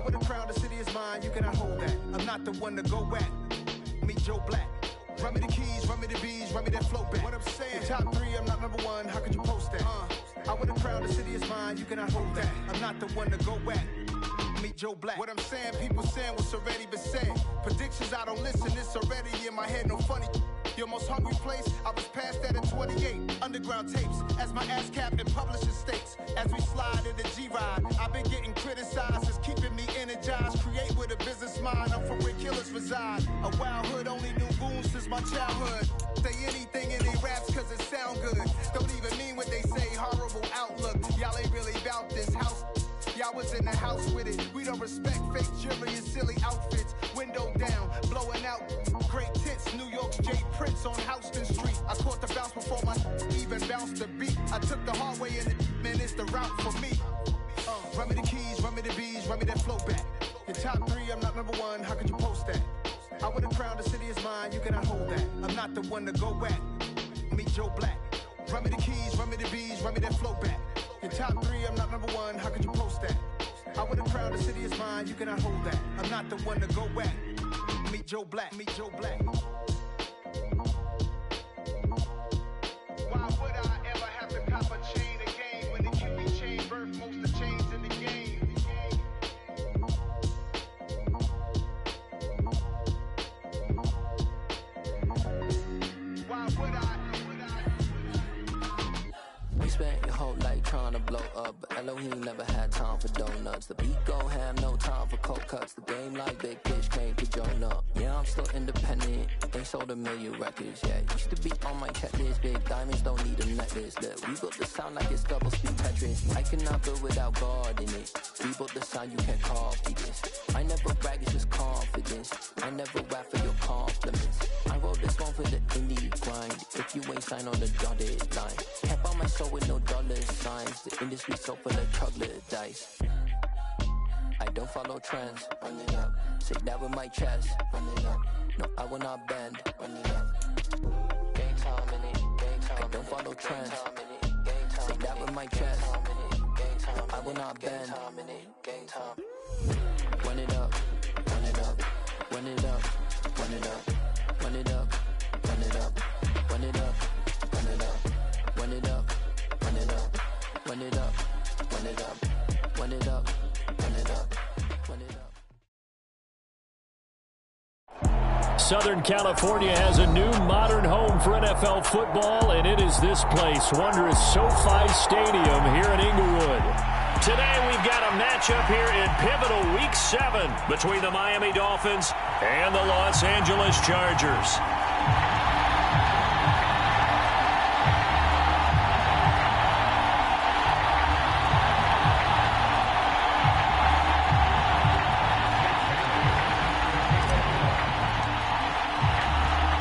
would have crowned the city is mine, you cannot hold that. I'm not the one to go at. Meet Joe Black. Run me the keys, run me the bees, run me that flow back. What I'm saying, top 3, I'm not number 1, how could you post that? I would have crowned the city is mine, you cannot hold that. I'm not the one to go at. Meet Joe Black. What I'm saying, people saying what's already been said. Predictions, I don't listen, it's already in my head, no funny. Your most hungry place, I was past that at 28. Underground tapes, as my ass cap in publishing states. As we slide in the G-Ride, I've been getting criticized, it's keeping me energized. Create with a business mind, I'm from where killers reside. A wild hood, only knew goons since my childhood. Say anything in they raps cause it sound good. Don't even mean what they say, horrible outlook. Y'all ain't really about this house. Y'all was in the house with it. We don't respect fake jewelry and silly outfits. Window down, blowing out. Great tits, New York's J. Prince on Houston Street. I caught the bounce before my even bounced the beat. I took the hard way and man, it's the route for me. Run me the keys, run me the bees, run me that flow back. Your top 3, I'm not number 1, how could you post that? I would have crowned the city is mine, you cannot hold that. I'm not the one to go at. Meet Joe Black. Run me the keys, run me the bees, run me that flow back. Your top 3, I'm not number 1, how could you post that? I would have crowned the city is mine, you cannot hold that. I'm not the one to go at. Meet Joe Black, meet Joe Black. Why would I ever have to cop a chain again when the QB chain birthed most of the chains in the game? Why would I? We spent your whole life trying to blow up, but Elohim never had time for donuts. The beat go ham, no time for cold cuts. The game like Big Fish came to join up. Yeah, I'm still independent, ain't sold 1 million records yet. Used to be on my checklist, big diamonds don't need a necklace. Look, we built the sound like it's double speed Tetris. I cannot build without God in it. We built the sound, you can't copy this. I never brag, it's just confidence. I never rap for your compliments. I wrote this one for the indie grind. If you ain't signed on the dotted line, can't buy my soul with no dollar signs. The industry so full of troglodytes. I don't follow trends. Run it up. Say that with my chest. Run it up. No, I will not bend. Run it up. Game time in it. Game time. I don't follow trends. Say that with my chest. No, I will not bend. Game time. Run it up. Run it up. Run it up. Run it up. Run it up. Run it up. Run it up. Run it up. Run it up. Run it up. Run it up. Run it up. Run it up. Run it up. Run it up. Southern California has a new modern home for NFL football, and it is this place, wondrous SoFi Stadium here in Inglewood. Today we've got a matchup here in pivotal Week 7 between the Miami Dolphins and the Los Angeles Chargers.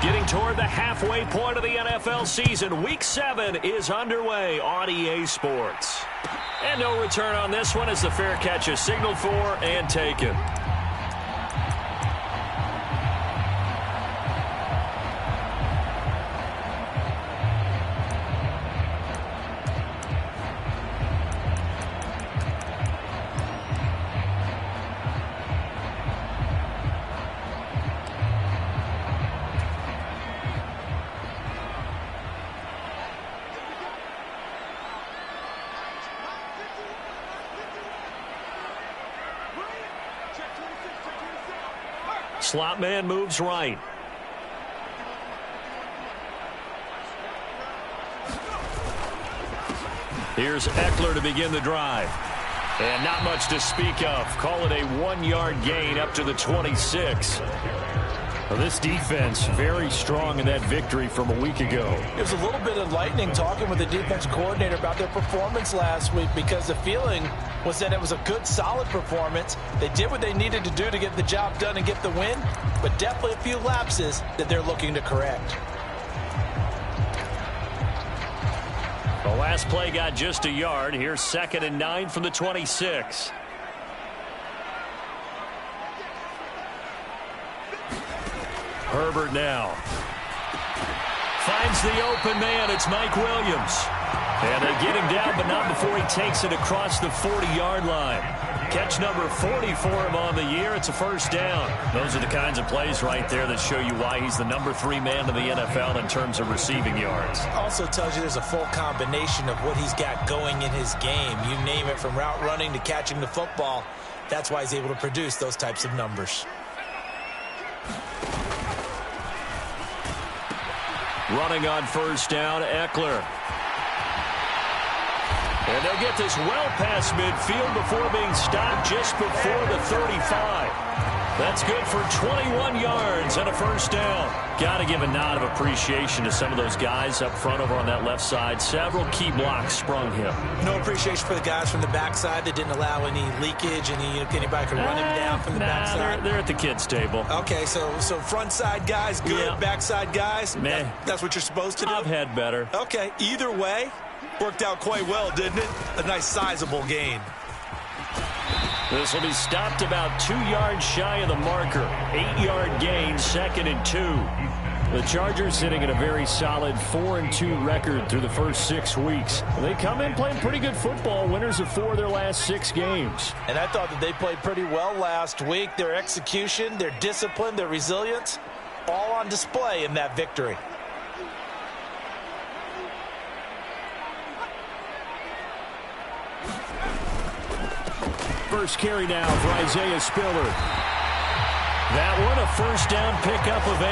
Getting toward the halfway point of the NFL season, Week 7 is underway on EA Sports. And no return on this one as the fair catch is signaled for and taken. Slot man moves right. Here's Eckler to begin the drive. And not much to speak of. Call it a 1-yard gain up to the 26. Well, this defense very strong in that victory from a week ago. It was a little bit enlightening talking with the defense coordinator about their performance last week, because the feeling was that it was a good, solid performance. They did what they needed to do to get the job done and get the win, but definitely a few lapses that they're looking to correct. The last play got just a yard. Here's 2nd and 9 from the 26. Herbert now finds the open man. It's Mike Williams. And they get him down, but not before he takes it across the 40-yard line. Catch number 40 for him on the year. It's a first down. Those are the kinds of plays right there that show you why he's the number 3 man in the NFL in terms of receiving yards. Also tells you there's a full combination of what he's got going in his game. You name it, from route running to catching the football. That's why he's able to produce those types of numbers. Running on first down, Eckler. And they'll get this well past midfield before being stopped just before the 35. That's good for 21 yards and a first down. Got to give a nod of appreciation to some of those guys up front over on that left side. Several key blocks sprung him. No appreciation for the guys from the backside that didn't allow any leakage, anybody could run him down from the backside. They're at the kids' table. Okay, so front side guys, good. Yeah. Backside guys, that's what you're supposed to do? I've had better. Okay, either way, worked out quite well, didn't it? A nice sizable gain. This will be stopped about 2 yards shy of the marker. 8-yard gain, 2nd and 2. The Chargers sitting at a very solid 4-2 record through the first 6 weeks. They come in playing pretty good football, winners of 4 of their last 6 games. And I thought that they played pretty well last week. Their execution, their discipline, their resilience, all on display in that victory. First carry now for Isaiah Spiller. That one, a first down pickup of 8.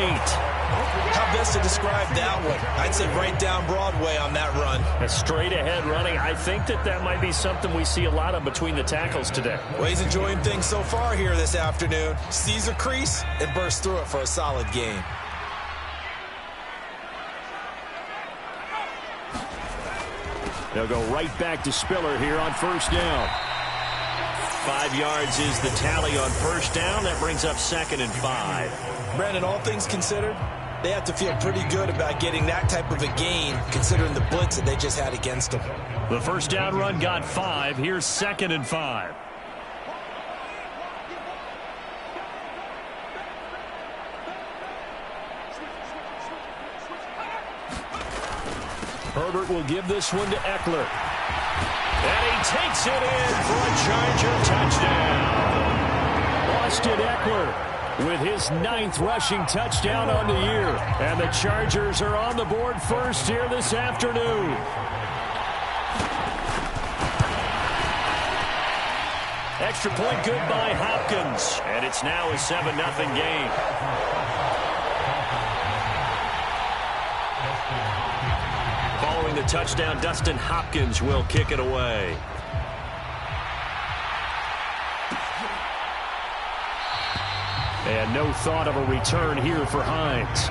How best to describe that one? I'd say right down Broadway on that run. A straight ahead running. I think that might be something we see a lot of between the tackles today. Well, he's enjoying things so far here this afternoon. Sees a crease and bursts through it for a solid gain. They'll go right back to Spiller here on first down. 5 yards is the tally on first down. That brings up 2nd and 5. Brandon, all things considered, they have to feel pretty good about getting that type of a gain, considering the blitz that they just had against them. The first down run got 5. Here's 2nd and 5. Herbert will give this one to Eckler. And he takes it in for a Charger touchdown. Austin Eckler with his 9th rushing touchdown on the year. And the Chargers are on the board first here this afternoon. Extra point good by Hopkins. And it's now a 7-0 game. Following the touchdown, Dustin Hopkins will kick it away. And no thought of a return here for Hines.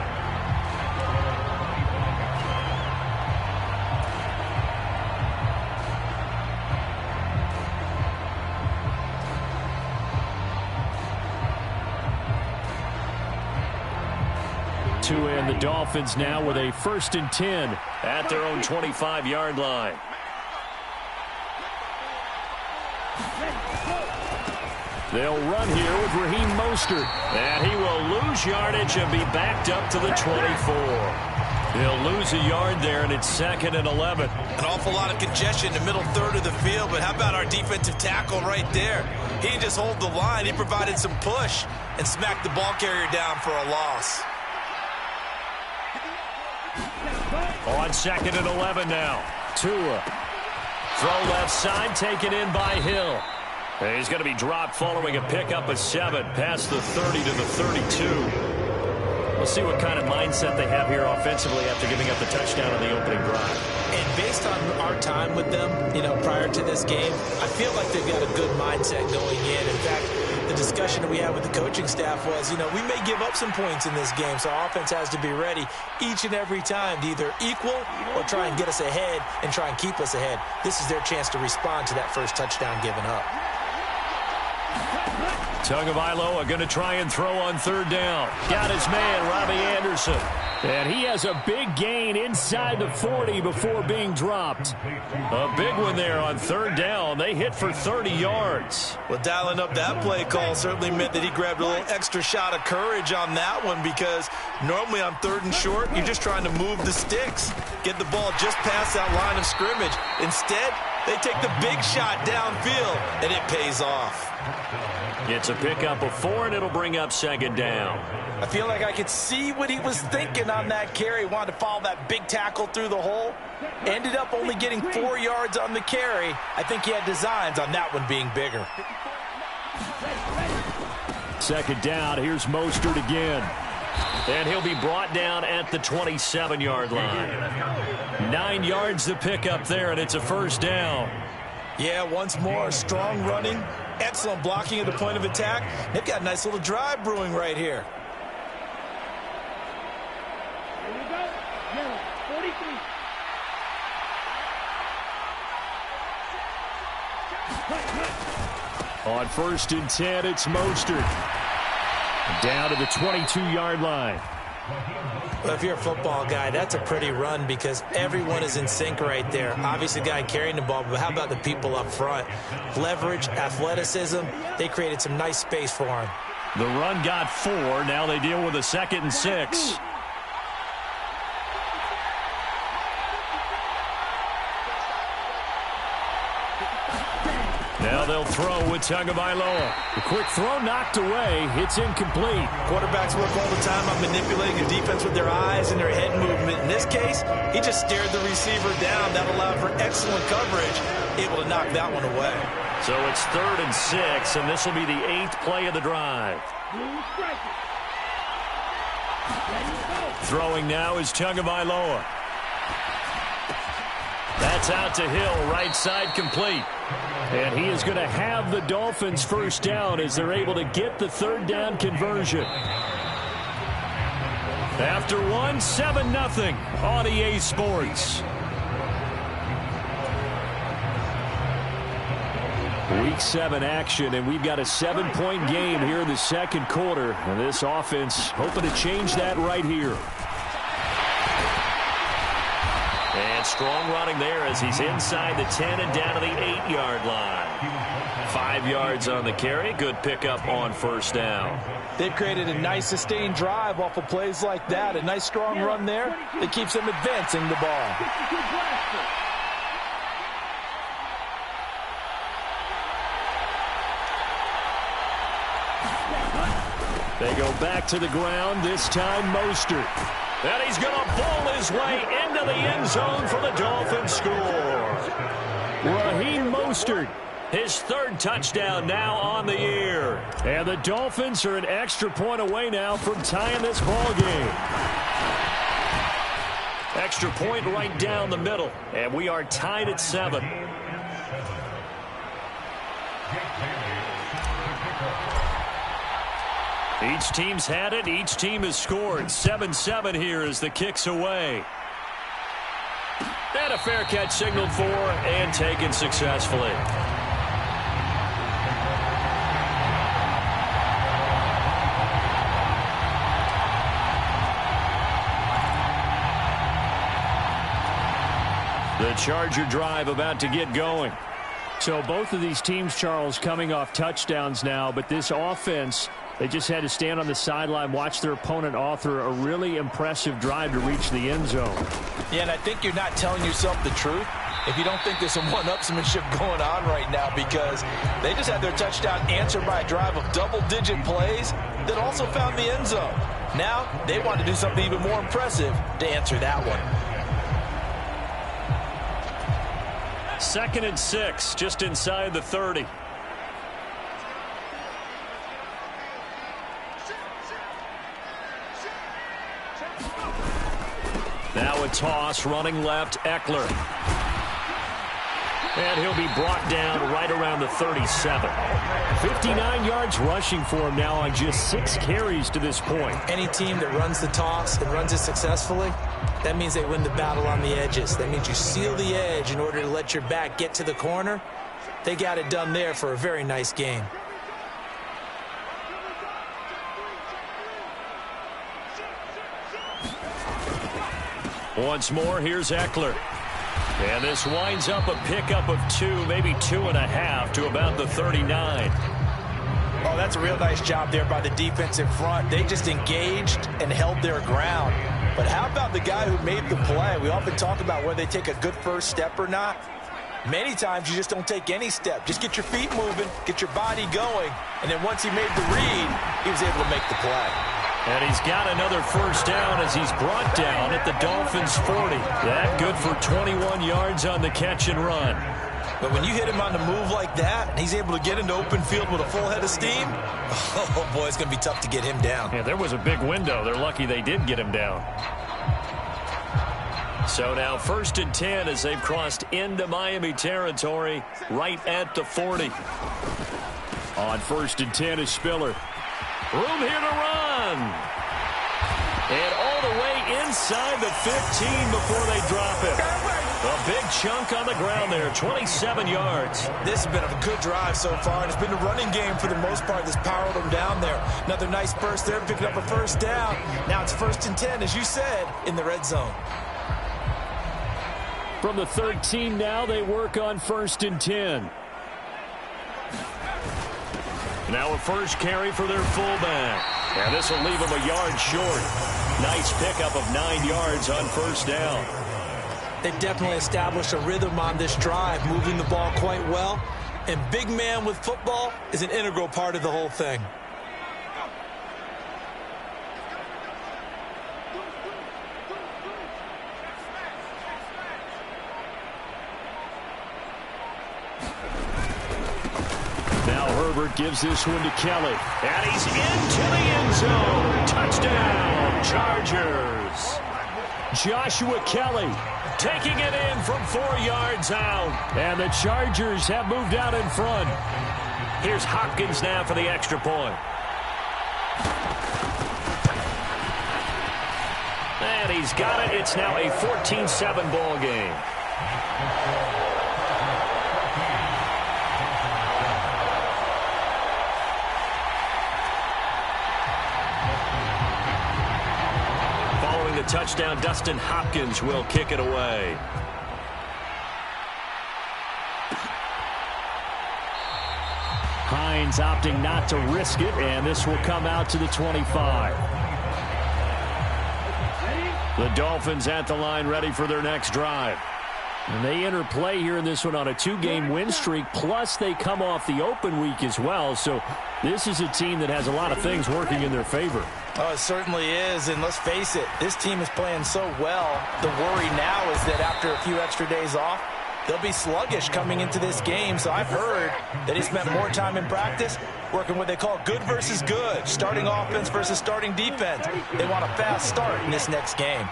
And the Dolphins now with a 1st and 10 at their own 25-yard line. They'll run here with Raheem Mostert. And he will lose yardage and be backed up to the 24. He'll lose a yard there, and it's 2nd and 11. An awful lot of congestion in the middle third of the field, but how about our defensive tackle right there? He didn't just hold the line. He provided some push and smacked the ball carrier down for a loss. On 2nd and 11 now. Tua. Throw left side, taken in by Hill. And he's going to be dropped following a pickup of 7 past the 30 to the 32. We'll see what kind of mindset they have here offensively after giving up the touchdown on the opening drive. And based on our time with them, prior to this game, I feel like they've got a good mindset going in. In fact, the discussion that we had with the coaching staff was, we may give up some points in this game, so our offense has to be ready each and every time to either equal or try and get us ahead and try and keep us ahead. This is their chance to respond to that first touchdown given up. Tagovailoa going to try and throw on third down. Got his man, Robbie Anderson. And he has a big gain inside the 40 before being dropped. A big one there on third down. They hit for 30 yards. Well, dialing up that play call certainly meant that he grabbed a little extra shot of courage on that one, because normally on third and short, you're just trying to move the sticks, get the ball just past that line of scrimmage. Instead, they take the big shot downfield, and it pays off. It's a pickup of 4, and it'll bring up second down. I feel like I could see what he was thinking on that carry. Wanted to follow that big tackle through the hole. Ended up only getting 4 yards on the carry. I think he had designs on that one being bigger. Second down. Here's Mostert again. And he'll be brought down at the 27-yard line. 9 yards to pick up there, and it's a first down. Yeah, once more, strong running, excellent blocking at the point of attack. They've got a nice little drive brewing right here. Here we go. Yellow, 43. On 1st and 10, it's Mostert. Down to the 22-yard line. Well, if you're a football guy, that's a pretty run because everyone is in sync right there. Obviously, the guy carrying the ball, but how about the people up front? Leverage, athleticism, they created some nice space for him. The run got 4. Now they deal with a 2nd and 6. Now they'll throw with Tagovailoa. The quick throw knocked away. It's incomplete. Quarterbacks work all the time on manipulating the defense with their eyes and their head movement. In this case, he just stared the receiver down. That allowed for excellent coverage, able to knock that one away. So it's 3rd and 6, and this will be the 8th play of the drive. Throwing now is Tagovailoa. That's out to Hill, right side complete. And he is going to have the Dolphins first down as they're able to get the 3rd down conversion. After 1, 7-0 on EA Sports. Week 7 action, and we've got a 7-point game here in the second quarter. And this offense hoping to change that right here. And strong running there as he's inside the 10 and down to the 8-yard line. 5 yards on the carry. Good pickup on first down. They've created a nice sustained drive off of plays like that. A nice strong run there that keeps them advancing the ball. They go back to the ground, this time Mostert. And he's going to ball his way into the end zone for the Dolphins score. Raheem Mostert, his 3rd touchdown now on the year. And the Dolphins are an extra point away now from tying this ball game. Extra point right down the middle, and we are tied at 7. Each team's had it. Each team has scored. 7-7 here as the kick's away. And a fair catch signaled for and taken successfully. The Charger drive about to get going. So both of these teams, Charles, coming off touchdowns now, but this offense, they just had to stand on the sideline, watch their opponent author a really impressive drive to reach the end zone. Yeah, and I think you're not telling yourself the truth if you don't think there's some one-upsmanship going on right now, because they just had their touchdown answered by a drive of double-digit plays that also found the end zone. Now they want to do something even more impressive to answer that one. 2nd and 6, just inside the 30. Now a toss, running left, Eckler. And he'll be brought down right around the 37. 59 yards rushing for him now on just 6 carries to this point. Any team that runs the toss and runs it successfully, that means they win the battle on the edges. That means you seal the edge in order to let your back get to the corner. They got it done there for a very nice game. Once more, here's Eckler. And this winds up a pickup of 2, maybe 2.5 to about the 39. Oh, that's a real nice job there by the defensive front. They just engaged and held their ground. But how about the guy who made the play? We often talk about whether they take a good first step or not. Many times you just don't take any step. Just get your feet moving, get your body going, and then once he made the read, he was able to make the play. And he's got another first down as he's brought down at the Dolphins' 40. That good for 21 yards on the catch and run. But when you hit him on the move like that, and he's able to get into open field with a full head of steam, oh, boy, it's going to be tough to get him down. Yeah, there was a big window. They're lucky they did get him down. So now 1st and 10 as they've crossed into Miami territory right at the 40. On 1st and 10 is Spiller. Room here to run. And all the way inside the 15 before they drop it. A big chunk on the ground there, 27 yards. This has been a good drive so far. It's been a running game for the most part that's powered them down there. Another nice burst there, picking up a first down. Now it's 1st and 10, as you said, in the red zone. From the 13 now, they work on 1st and 10. Now a first carry for their fullback. And this will leave him a yard short. Nice pickup of 9 yards on first down. They've definitely established a rhythm on this drive, moving the ball quite well. And big man with football is an integral part of the whole thing. Now Herbert gives this one to Kelly. And he's into the end zone. Touchdown, Chargers. Joshua Kelly taking it in from 4 yards out. And the Chargers have moved out in front. Here's Hopkins now for the extra point. And he's got it. It's now a 14-7 ball game. The touchdown, Dustin Hopkins will kick it away. Hines opting not to risk it, and this will come out to the 25. The Dolphins at the line ready for their next drive. And they enter play here in this one on a 2-game win streak, plus they come off the open week as well. So this is a team that has a lot of things working in their favor. Oh, it certainly is, and let's face it, this team is playing so well. The worry now is that after a few extra days off, they'll be sluggish coming into this game. So I've heard that he spent more time in practice working what they call good versus good, starting offense versus starting defense. They want a fast start in this next game.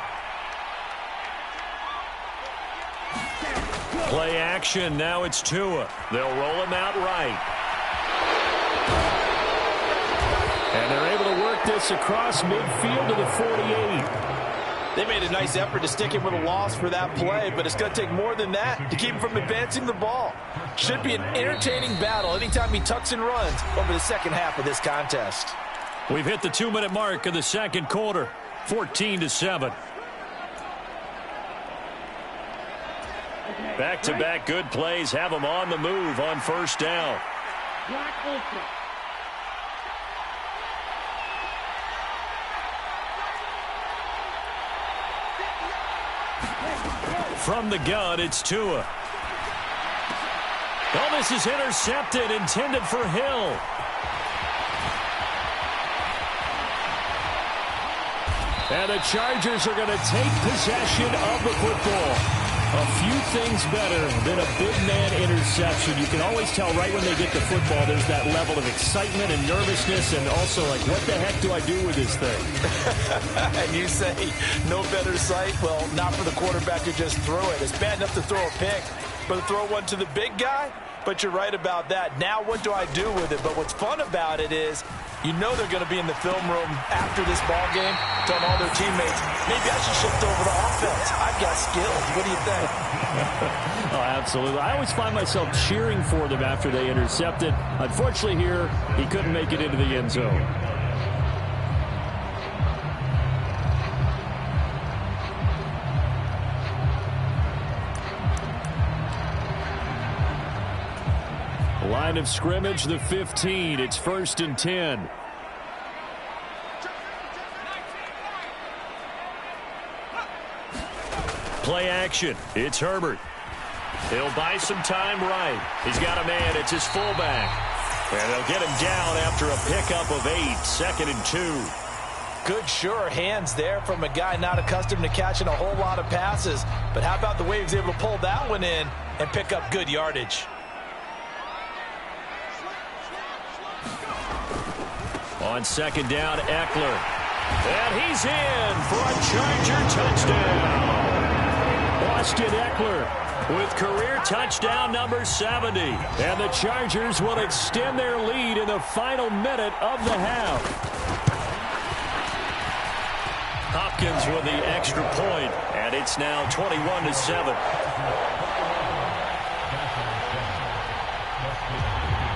Play action. Now it's Tua. They'll roll him out right. And they're able to work this across midfield to the 48. They made a nice effort to stick him with a loss for that play, but it's going to take more than that to keep him from advancing the ball. Should be an entertaining battle anytime he tucks and runs over the second half of this contest. We've hit the 2-minute mark of the second quarter, 14-7. Back-to-back good plays have them on the move on first down. From the gun, it's Tua. Oh, this is intercepted, intended for Hill. And the Chargers are going to take possession of the football. A few things better than a big man interception. You can always tell right when they get the football, there's that level of excitement and nervousness, and also like, what the heck do I do with this thing? And you say, no better sight? Well, not for the quarterback who just threw it. It's bad enough to throw a pick, but to throw one to the big guy? But you're right about that. Now what do I do with it? But what's fun about it is, you know they're going to be in the film room after this ball game, telling all their teammates, maybe I should shift over to offense. I've got skills. What do you think? Oh, absolutely. I always find myself cheering for them after they intercept it. Unfortunately here, he couldn't make it into the end zone. Line of scrimmage, the 15. It's 1st and 10. Play action. It's Herbert. He'll buy some time right. He's got a man. It's his fullback. And they'll get him down after a pickup of 8. 2nd and 2. Good, sure hands there from a guy not accustomed to catching a whole lot of passes. But how about the way he was able to pull that one in and pick up good yardage? On 2nd down, Eckler. And he's in for a Charger touchdown. Austin Eckler with career touchdown number 70. And the Chargers will extend their lead in the final minute of the half. Hopkins with the extra point, and it's now 21-7.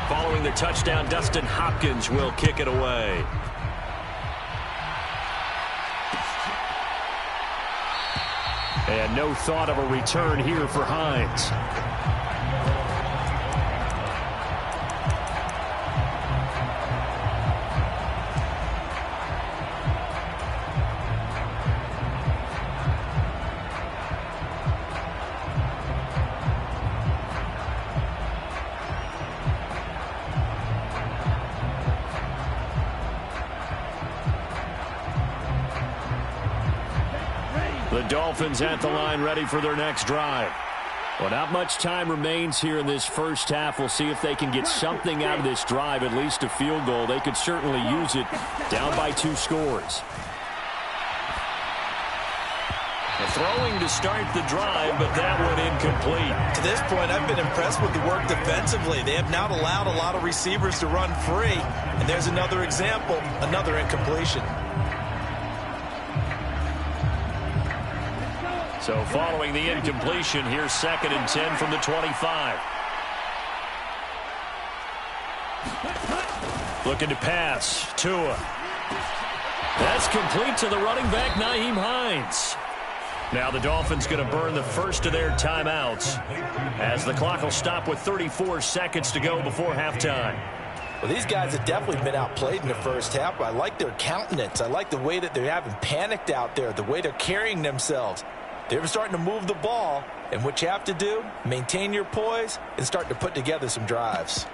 Following the touchdown, Dustin Hopkins will kick it away. And no thought of a return here for Hines. The Dolphins at the line, ready for their next drive. Well, not much time remains here in this first half. We'll see if they can get something out of this drive, at least a field goal. They could certainly use it, down by 2 scores. Throwing to start the drive, but that one incomplete. To this point, I've been impressed with the work defensively. They have not allowed a lot of receivers to run free. And there's another example, another incompletion. So following the incompletion, here's 2nd and 10 from the 25. Looking to pass. Tua. That's complete to the running back, Nyheim Hines. Now the Dolphins going to burn the first of their timeouts as the clock will stop with 34 seconds to go before halftime. Well, these guys have definitely been outplayed in the first half, but I like their countenance. I like the way that they haven't panicked out there, the way they're carrying themselves. They're starting to move the ball, and what you have to do, maintain your poise and start to put together some drives.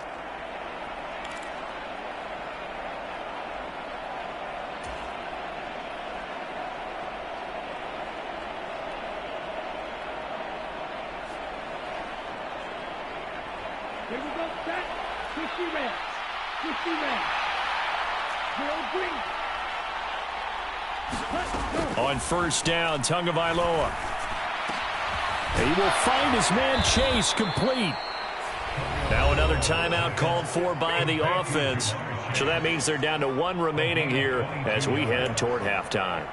Here we go, set. 50 reds. 50 reds. Zero green. On 1st down, Tagovailoa. He will find his man Chase, complete. Now another timeout called for by the offense. So that means they're down to 1 remaining here as we head toward halftime.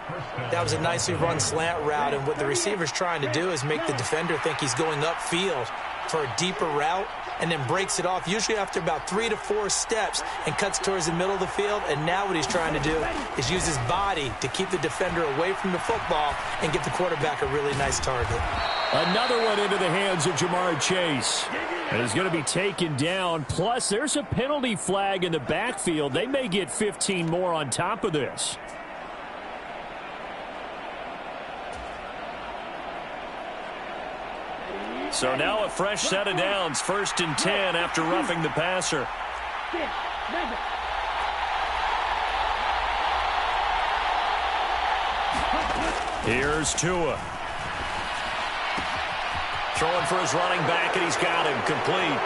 That was a nicely run slant route, and what the receiver's trying to do is make the defender think he's going upfield for a deeper route and then breaks it off, usually after about 3 to 4 steps, and cuts towards the middle of the field. And now what he's trying to do is use his body to keep the defender away from the football and give the quarterback a really nice target. Another one into the hands of Jamar Chase. And he's going to be taken down. Plus, there's a penalty flag in the backfield. They may get 15 more on top of this. So now a fresh set of downs. 1st and 10 after roughing the passer. Here's Tua. Throwing for his running back, and he's got him. Complete.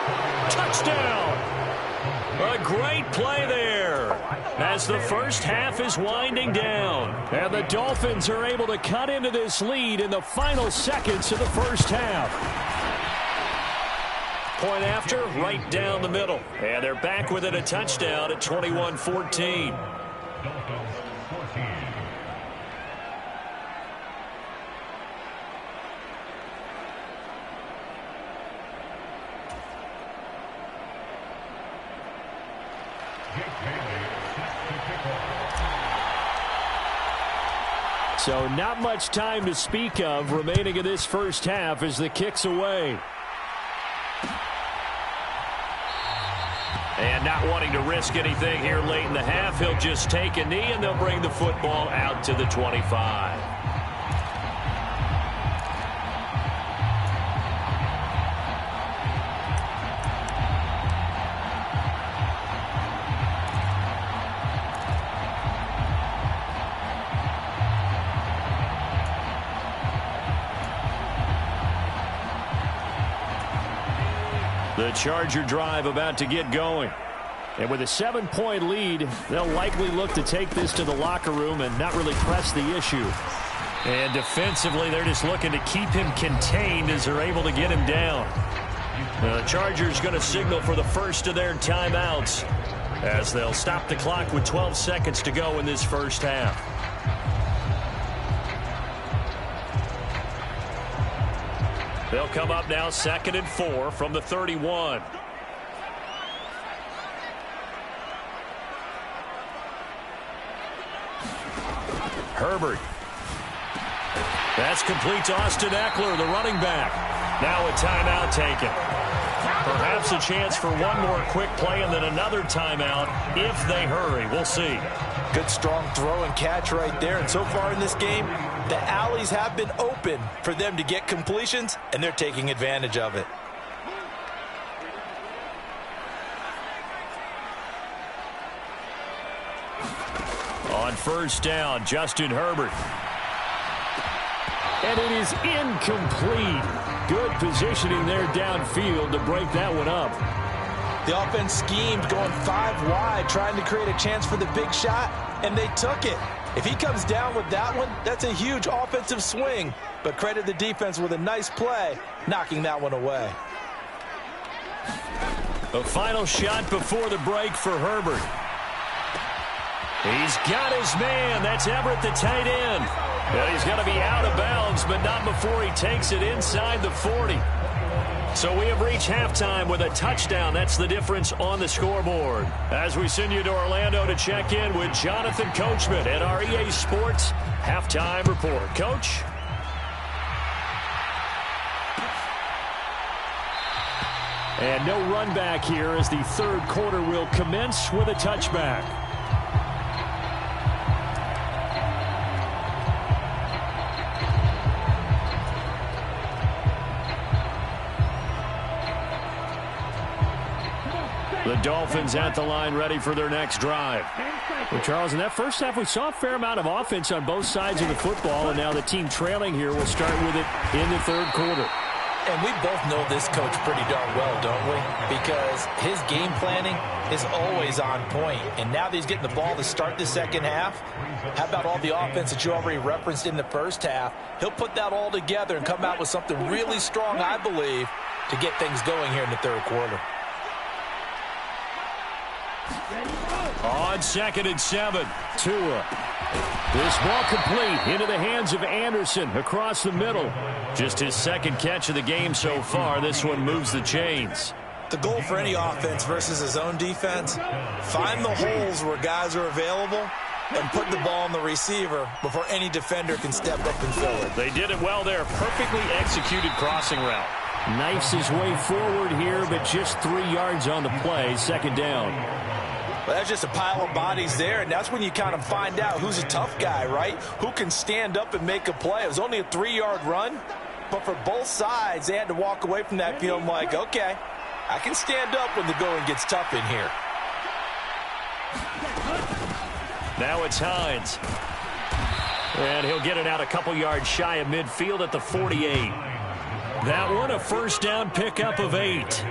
Touchdown! A great play there as the first half is winding down. And the Dolphins are able to cut into this lead in the final seconds of the first half. Point after, right down the middle. And they're back within a touchdown at 21-14. So not much time to speak of remaining in this first half as the kick's away. not wanting to risk anything here late in the half. He'll just take a knee, and they'll bring the football out to the 25. The Charger drive about to get going. And with a 7-point lead, they'll likely look to take this to the locker room and not really press the issue. And defensively, they're just looking to keep him contained as they're able to get him down. The Chargers going to signal for the first of their timeouts as they'll stop the clock with 12 seconds to go in this first half. They'll come up now 2nd and 4 from the 31. Herbert. That's complete to Austin Eckler, the running back. Now a timeout taken. Perhaps a chance for one more quick play and then another timeout if they hurry. We'll see. Good strong throw and catch right there. And so far in this game, the alleys have been open for them to get completions, and they're taking advantage of it. On first down, Justin Herbert. And it is incomplete. Good positioning there downfield to break that one up. The offense schemed going 5 wide, trying to create a chance for the big shot, and they took it. If he comes down with that one, that's a huge offensive swing. But credit the defense with a nice play, knocking that one away. A final shot before the break for Herbert. He's got his man. That's Everett, the tight end. And he's going to be out of bounds, but not before he takes it inside the 40. So we have reached halftime with a touchdown. That's the difference on the scoreboard. As we send you to Orlando to check in with Jonathan Coachman at our EA Sports Halftime Report. Coach? And no run back here as the third quarter will commence with a touchback. The Dolphins at the line ready for their next drive. Well, Charles, in that first half, we saw a fair amount of offense on both sides of the football, and now the team trailing here will start with it in the third quarter. And we both know this coach pretty darn well, don't we? Because his game planning is always on point. And now that he's getting the ball to start the second half, how about all the offense that you already referenced in the first half? He'll put that all together and come out with something really strong, I believe, to get things going here in the third quarter. On 2nd and 7, Tua. This ball complete into the hands of Anderson across the middle. Just his second catch of the game so far. This one moves the chains. The goal for any offense versus his own defense, find the holes where guys are available and put the ball on the receiver before any defender can step up and fill it. They did it well there. Perfectly executed crossing route. Knifes his way forward here, but just 3 yards on the play. 2nd down. Well, that's just a pile of bodies there, and that's when you kind of find out who's a tough guy, right? Who can stand up and make a play. It was only a 3-yard run, but for both sides, they had to walk away from that feeling like, okay, I can stand up when the going gets tough in here. Now it's Hines. And he'll get it out a couple yards shy of midfield at the 48. That one a first down pickup of 8.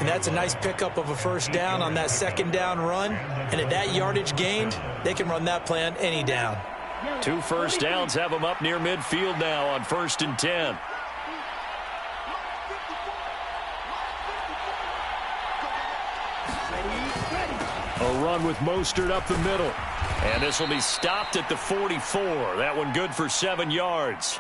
And that's a nice pickup of a first down on that 2nd down run. And at that yardage gained, they can run that play on any down. 2 first downs have them up near midfield now on 1st and 10. A run with Mostert up the middle. And this will be stopped at the 44. That one good for 7 yards.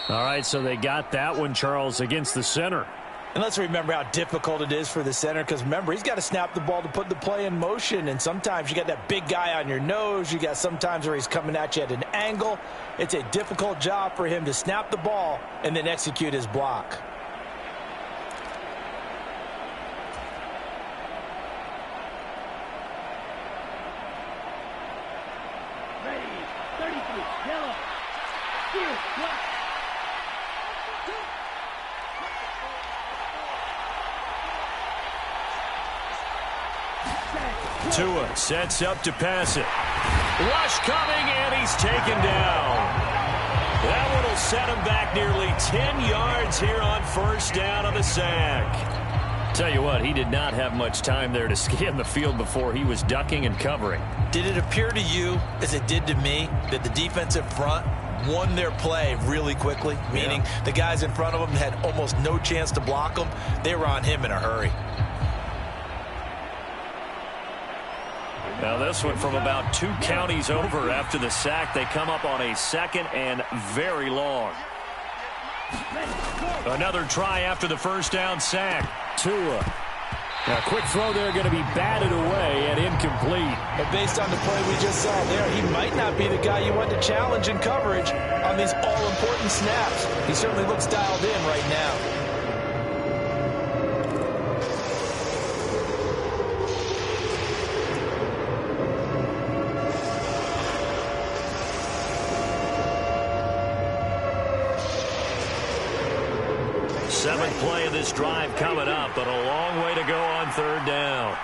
All right, so they got that one, Charles, against the center. And let's remember how difficult it is for the center, because remember, he's got to snap the ball to put the play in motion, and sometimes you got that big guy on your nose. You got sometimes where he's coming at you at an angle. It's a difficult job for him to snap the ball and then execute his block. Yellow. Field, black. Tua sets up to pass it. Rush coming, and he's taken down. That one will set him back nearly 10 yards here on first down on the sack. Tell you what, he did not have much time there to scan the field before he was ducking and covering. Did it appear to you, as it did to me, that the defensive front won their play really quickly? Meaning the guys in front of them had almost no chance to block them. They were on him in a hurry. Now this one from about 2 counties over after the sack. They come up on a second and very long. Another try after the first down sack. Tua. A quick throw there, going to be batted away and incomplete. But based on the play we just saw there, he might not be the guy you want to challenge in coverage on these all-important snaps. He certainly looks dialed in right now. Seventh play of this drive coming up, but a long way to go on third down.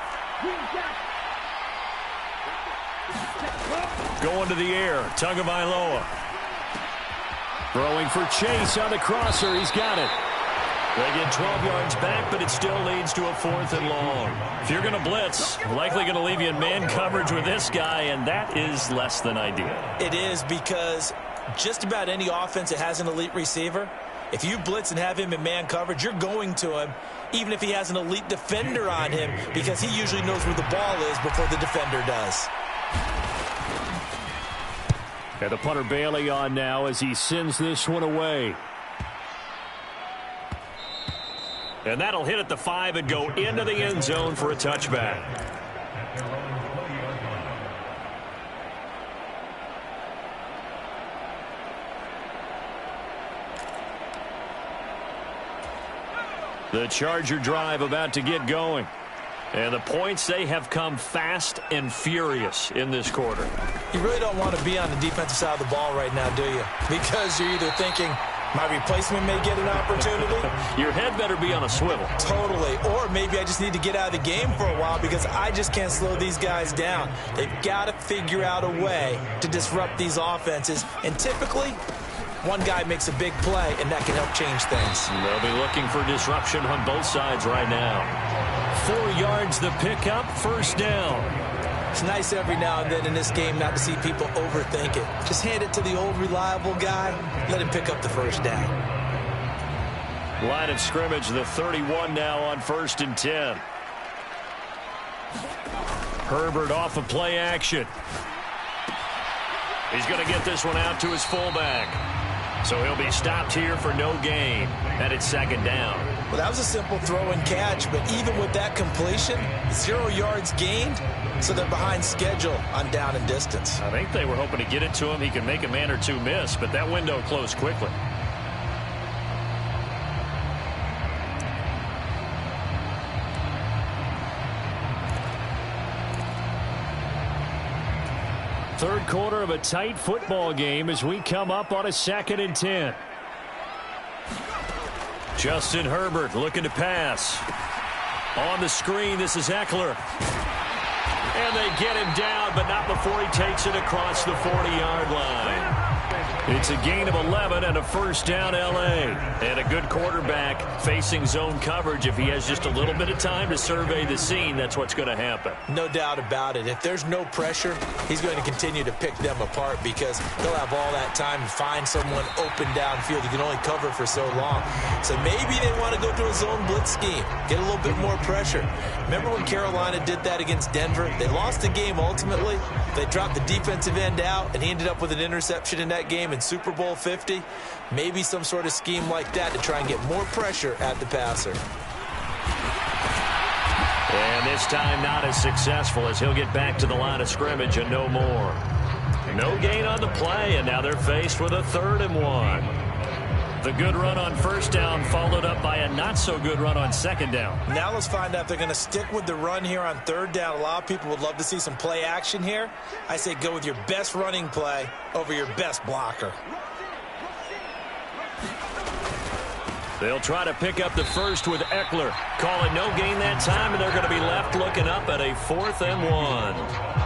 Going to the air, Tagovailoa. Throwing for Chase on the crosser. He's got it. They get 12 yards back, but it still leads to a 4th and long. If you're going to blitz, likely going to leave you in man coverage with this guy, and that is less than ideal. It is, because just about any offense that has an elite receiver, if you blitz and have him in man coverage, you're going to him, even if he has an elite defender on him, because he usually knows where the ball is before the defender does. And the punter Bailey on now as he sends this one away. And that'll hit at the 5 and go into the end zone for a touchback. The Charger drive about to get going. And the points, they have come fast and furious in this quarter. You really don't want to be on the defensive side of the ball right now, do you? Because you're either thinking, my replacement may get an opportunity. Your head better be on a swivel. Totally. Or maybe I just need to get out of the game for a while because I just can't slow these guys down. They've got to figure out a way to disrupt these offenses. And typically, one guy makes a big play, and that can help change things. They'll be looking for disruption on both sides right now. 4 yards the pickup, first down. It's nice every now and then in this game not to see people overthink it. Just hand it to the old reliable guy. Let him pick up the first down. Line of scrimmage, the 31 now on 1st and 10. Herbert off of play action. He's going to get this one out to his fullback. So he'll be stopped here for no gain. And it's 2nd down. Well, that was a simple throw and catch, but even with that completion, 0 yards gained, so they're behind schedule on down and distance. I think they were hoping to get it to him. He could make a man or two miss, but that window closed quickly. Third quarter of a tight football game as we come up on a 2nd and 10. Justin Herbert looking to pass. On the screen, this is Eckler. And they get him down, but not before he takes it across the 40-yard line. It's a gain of 11 and a first down L.A. And a good quarterback facing zone coverage. If he has just a little bit of time to survey the scene, that's what's going to happen. No doubt about it. If there's no pressure, he's going to continue to pick them apart because he'll have all that time to find someone open downfield. You can only cover for so long. So maybe they want to go to a zone blitz scheme, get a little bit more pressure. Remember when Carolina did that against Denver? They lost the game ultimately. They dropped the defensive end out, and he ended up with an interception in that game in Super Bowl 50. Maybe some sort of scheme like that to try and get more pressure at the passer. And this time not as successful as he'll get back to the line of scrimmage and no more. No gain on the play, and now they're faced with a 3rd and 1. The good run on first down followed up by a not-so-good run on second down. Now let's find out if they're going to stick with the run here on third down. A lot of people would love to see some play action here. I say go with your best running play over your best blocker. They'll try to pick up the first with Eckler. Call it no gain that time, and they're going to be left looking up at a 4th and 1.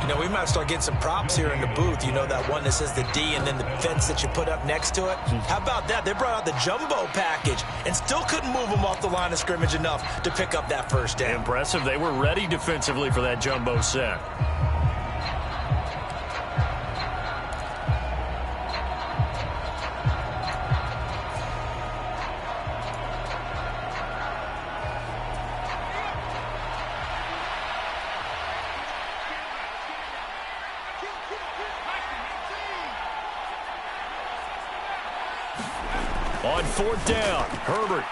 You know, we might start getting some props here in the booth. You know, that one that says the D and then the fence that you put up next to it? How about that? They brought out the jumbo package and still couldn't move them off the line of scrimmage enough to pick up that first down. Impressive. They were ready defensively for that jumbo set. On 4th down, Herbert.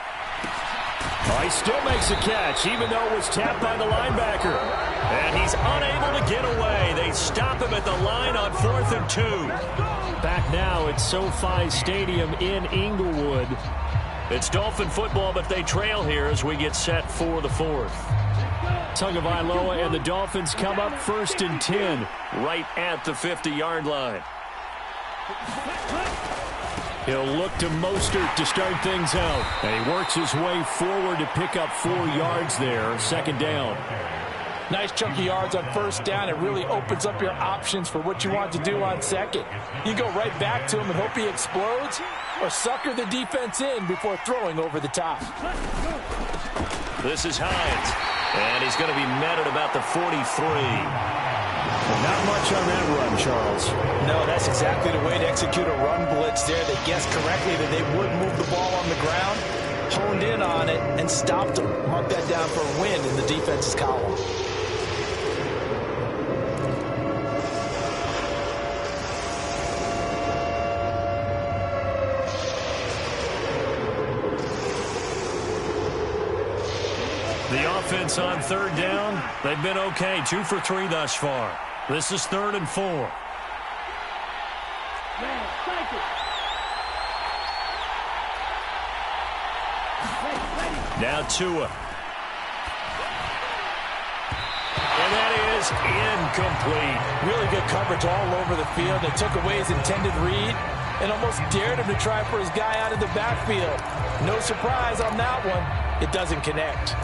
He still makes a catch, even though it was tapped by the linebacker. And he's unable to get away. They stop him at the line on 4th and 2. Back now at SoFi Stadium in Inglewood. It's Dolphin football, but they trail here as we get set for the 4th. Tagovailoa and the Dolphins come up 1st and 10, right at the 50-yard line. He'll look to Mostert to start things out. And he works his way forward to pick up 4 yards there. 2nd down. Nice chunky yards on 1st down. It really opens up your options for what you want to do on 2nd. You go right back to him and hope he explodes, or sucker the defense in before throwing over the top. This is Hines. And he's going to be met at about the 43. Not much on that run, Charles. No, that's exactly the way to execute a run blitz there. They guessed correctly that they would move the ball on the ground, honed in on it, and stopped them. Mark that down for a win in the defense's column. The offense on 3rd down, they've been okay. 2 for 3 thus far. This is 3rd and 4. Now Tua. And that is incomplete. Really good coverage all over the field. They took away his intended read and almost dared him to try for his guy out of the backfield. No surprise on that one. It doesn't connect.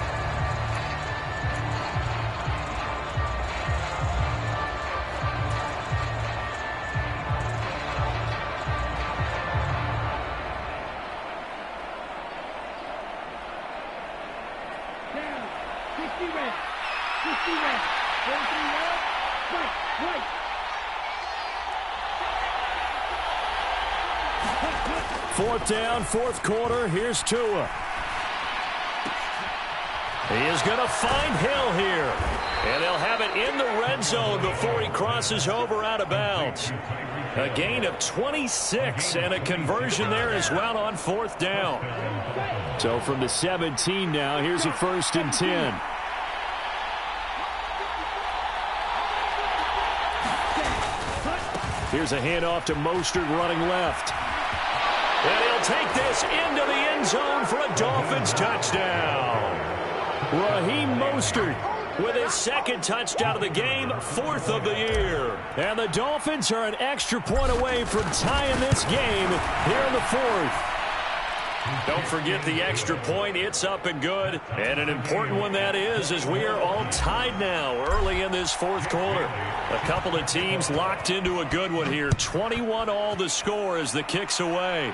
Fourth down, 4th quarter. Here's Tua. He is going to find Hill here. And they'll have it in the red zone before he crosses over out of bounds. A gain of 26 and a conversion there as well on 4th down. So from the 17 now, here's a 1st and 10. Here's a handoff to Mostert running left. And he'll take this into the end zone for a Dolphins touchdown. Raheem Mostert with his 2nd touchdown of the game, 4th of the year. And the Dolphins are an extra point away from tying this game here in the 4th. Don't forget the extra point. It's up and good. And an important one that is, as we are all tied now early in this 4th quarter. A couple of teams locked into a good one here. 21 all the score as the kick's away.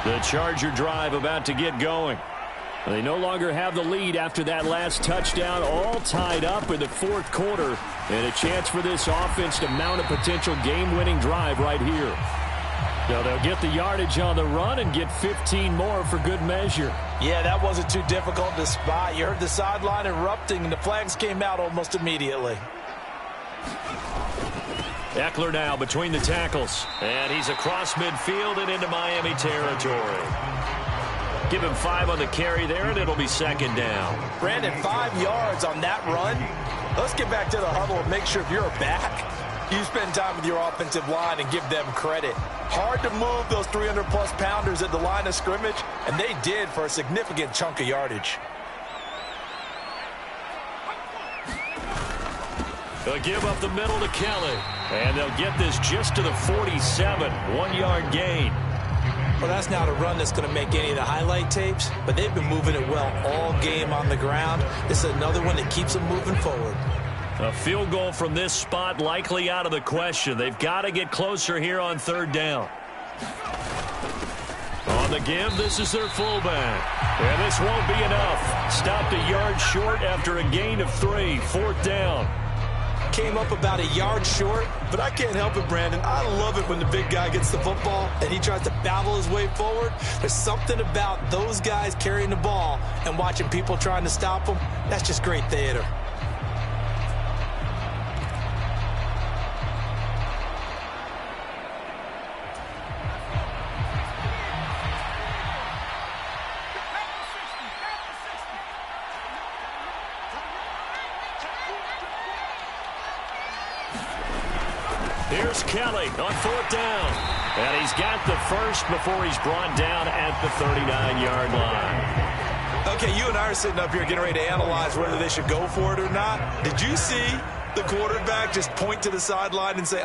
The Charger drive about to get going. They no longer have the lead after that last touchdown, all tied up in the 4th quarter, and a chance for this offense to mount a potential game-winning drive right here. So they'll get the yardage on the run and get 15 more for good measure. Yeah, that wasn't too difficult to spot. You heard the sideline erupting, and the flags came out almost immediately. Eckler now between the tackles, and he's across midfield and into Miami territory. Give him 5 on the carry there, and it'll be second down. Brandon, 5 yards on that run. Let's get back to the huddle and make sure if you're a back, you spend time with your offensive line and give them credit. Hard to move those 300-plus pounders at the line of scrimmage, and they did for a significant chunk of yardage. They'll give up the middle to Kelly, and they'll get this just to the 47, 1-yard gain. Well, that's not a run that's going to make any of the highlight tapes, but they've been moving it well all game on the ground. This is another one that keeps them moving forward. A field goal from this spot likely out of the question. They've got to get closer here on third down. On the give, this is their fullback. And this won't be enough. Stopped a yard short after a gain of 3, fourth down. Came up about a yard short, but I can't help it, Brandon. I love it when the big guy gets the football and he tries to babble his way forward. There's something about those guys carrying the ball and watching people trying to stop them. That's just great theater. Here's Kelly on fourth down. And he's got the first before he's brought down at the 39-yard line. Okay, you and I are sitting up here getting ready to analyze whether they should go for it or not. Did you see the quarterback just point to the sideline and say,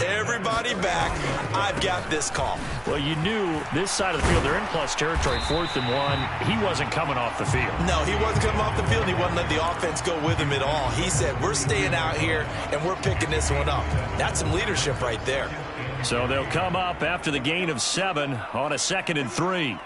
everybody back, I've got this call? Well, you knew this side of the field, they're in plus territory, 4th and 1. He wasn't coming off the field. No, he wasn't coming off the field. He wasn't letting the offense go with him at all. He said, we're staying out here, and we're picking this one up. That's some leadership right there. So they'll come up after the gain of 7 on a 2nd and 3.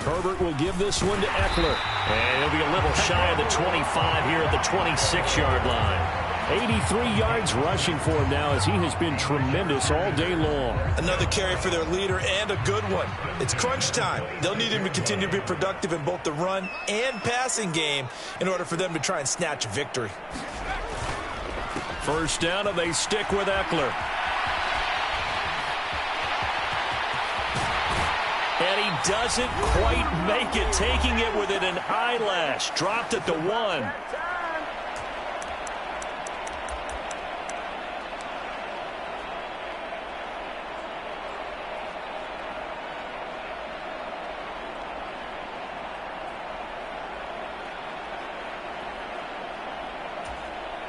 Herbert will give this one to Eckler. And he'll be a little shy of the 25 here at the 26-yard line. 83 yards rushing for him now as he has been tremendous all day long. Another carry for their leader and a good one. It's crunch time. They'll need him to continue to be productive in both the run and passing game in order for them to try and snatch a victory. First down, and they stick with Eckler. And he doesn't quite make it, taking it within an eyelash. Dropped at the 1.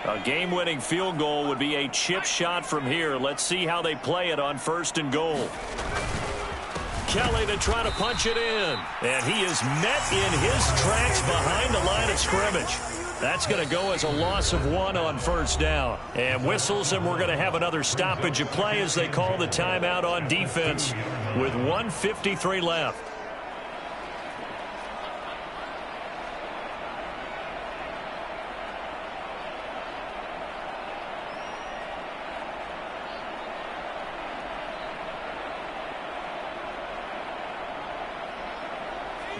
A game-winning field goal would be a chip shot from here. Let's see how they play it on 1st and goal. Kelly to try to punch it in. And he is met in his tracks behind the line of scrimmage. That's going to go as a loss of 1 on 1st down. And whistles, and we're going to have another stoppage of play as they call the timeout on defense with 1:53 left.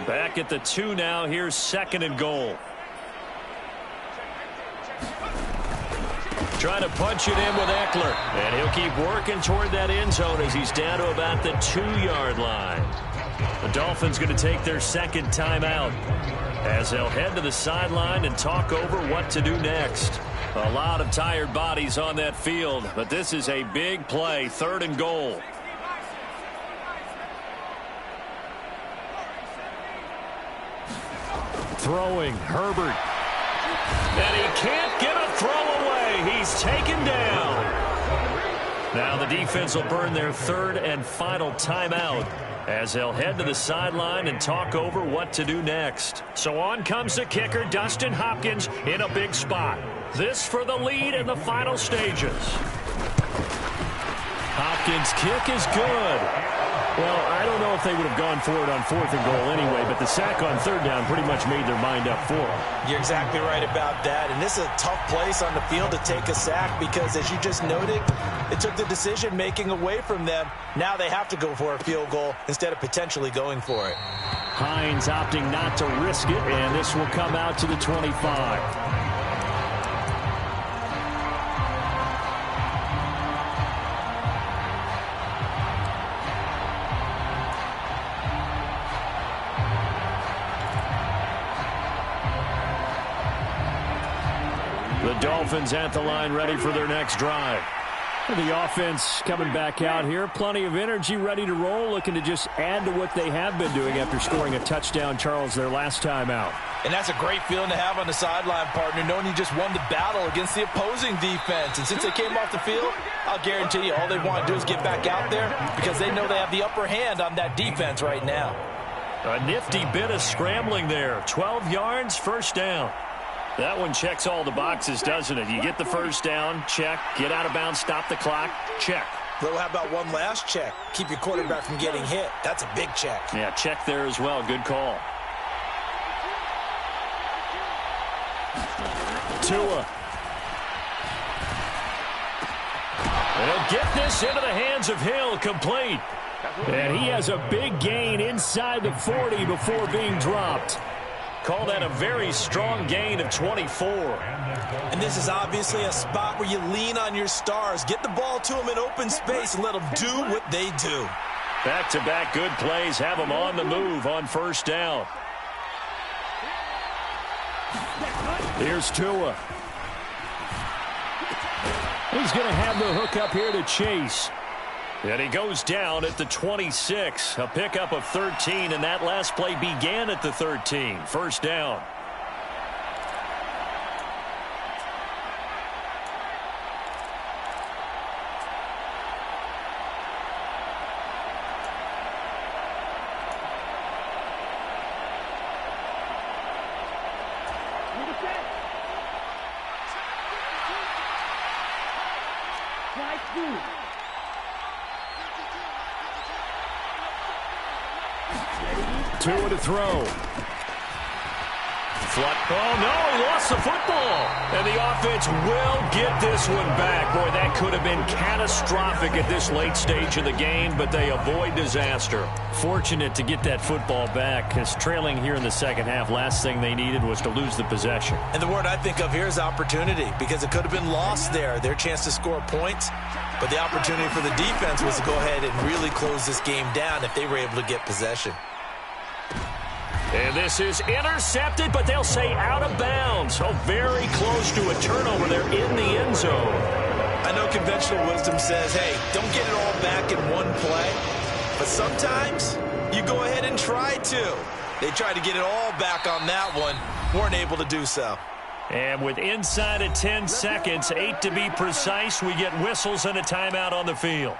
Back at the 2 now. Here's 2nd and goal. Trying to punch it in with Eckler. And he'll keep working toward that end zone as he's down to about the 2-yard line. The Dolphins going to take their 2nd timeout as they'll head to the sideline and talk over what to do next. A lot of tired bodies on that field, but this is a big play. 3rd and goal. Throwing, Herbert. And he can't get a throw away. He's taken down. Now the defense will burn their 3rd and final timeout as they'll head to the sideline and talk over what to do next. So on comes the kicker, Dustin Hopkins, in a big spot. This for the lead in the final stages. Hopkins' kick is good. Well, I don't know if they would have gone for it on 4th and goal anyway, but the sack on 3rd down pretty much made their mind up for them. You're exactly right about that, and this is a tough place on the field to take a sack because, as you just noted, it took the decision-making away from them. Now they have to go for a field goal instead of potentially going for it. Hines opting not to risk it, and this will come out to the 25. Dolphins at the line, ready for their next drive. The offense coming back out here. Plenty of energy, ready to roll, looking to just add to what they have been doing after scoring a touchdown, Charles, their last time out. And that's a great feeling to have on the sideline, partner, knowing you just won the battle against the opposing defense. And since they came off the field, I'll guarantee you all they want to do is get back out there because they know they have the upper hand on that defense right now. A nifty bit of scrambling there. 12 yards, first down. That one checks all the boxes, doesn't it? You get the first down, check. Get out of bounds, stop the clock, check. Well, how about one last check? Keep your quarterback from getting hit. That's a big check. Yeah, check there as well. Good call. Tua. They'll get this into the hands of Hill, complete. And he has a big gain inside the 40 before being dropped. Call that a very strong gain of 24. And this is obviously a spot where you lean on your stars. Get the ball to them in open space and let them do what they do. Back-to-back good plays have them on the move on first down. Here's Tua. He's going to have the hook up here to Chase. And he goes down at the 26. A pickup of 13, and that last play began at the 13. First down. Tua to throw. Oh, no, he lost the football. And the offense will get this one back. Boy, that could have been catastrophic at this late stage of the game, but they avoid disaster. Fortunate to get that football back, because trailing here in the second half, last thing they needed was to lose the possession. And the word I think of here is opportunity, because it could have been lost there, their chance to score points. But the opportunity for the defense was to go ahead and really close this game down if they were able to get possession. And this is intercepted, but they'll say out of bounds. Oh, very close to a turnover there in the end zone. I know conventional wisdom says, hey, don't get it all back in one play. But sometimes you go ahead and try to. They tried to get it all back on that one. Weren't able to do so. And with inside of 10 seconds, 8 to be precise, we get whistles and a timeout on the field.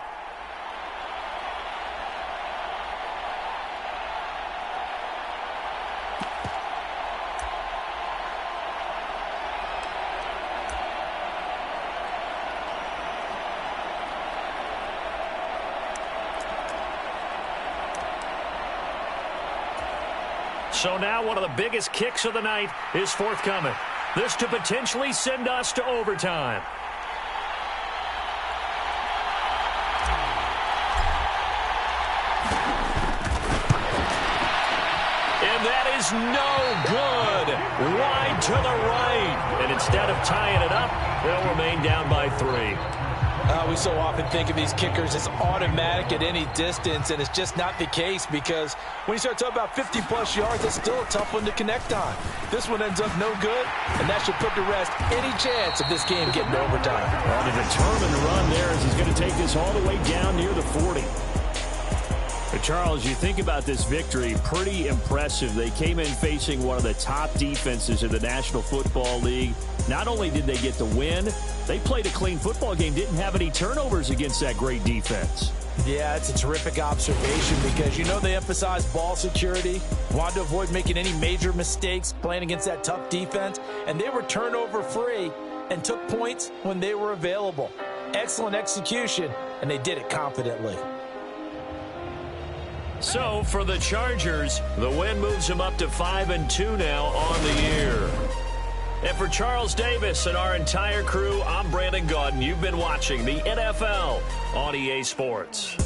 So now one of the biggest kicks of the night is forthcoming. This to potentially send us to overtime. And that is no good. Wide to the right. And instead of tying it up, they'll remain down by 3. We so often think of these kickers as automatic at any distance, and it's just not the case because when you start talking about 50-plus yards, that's still a tough one to connect on. This one ends up no good, and that should put to rest any chance of this game getting to overtime. Well, the determined run there as he's going to take this all the way down near the 40. But Charles, you think about this victory, pretty impressive. They came in facing one of the top defenses in the National Football League. Not only did they get the win, they played a clean football game, didn't have any turnovers against that great defense. Yeah, it's a terrific observation because you know they emphasize ball security, wanted to avoid making any major mistakes playing against that tough defense, and they were turnover-free and took points when they were available. Excellent execution, and they did it confidently. So for the Chargers, the win moves them up to 5-2 now on the year. And for Charles Davis and our entire crew, I'm Brandon Gaudin. You've been watching the NFL on EA Sports.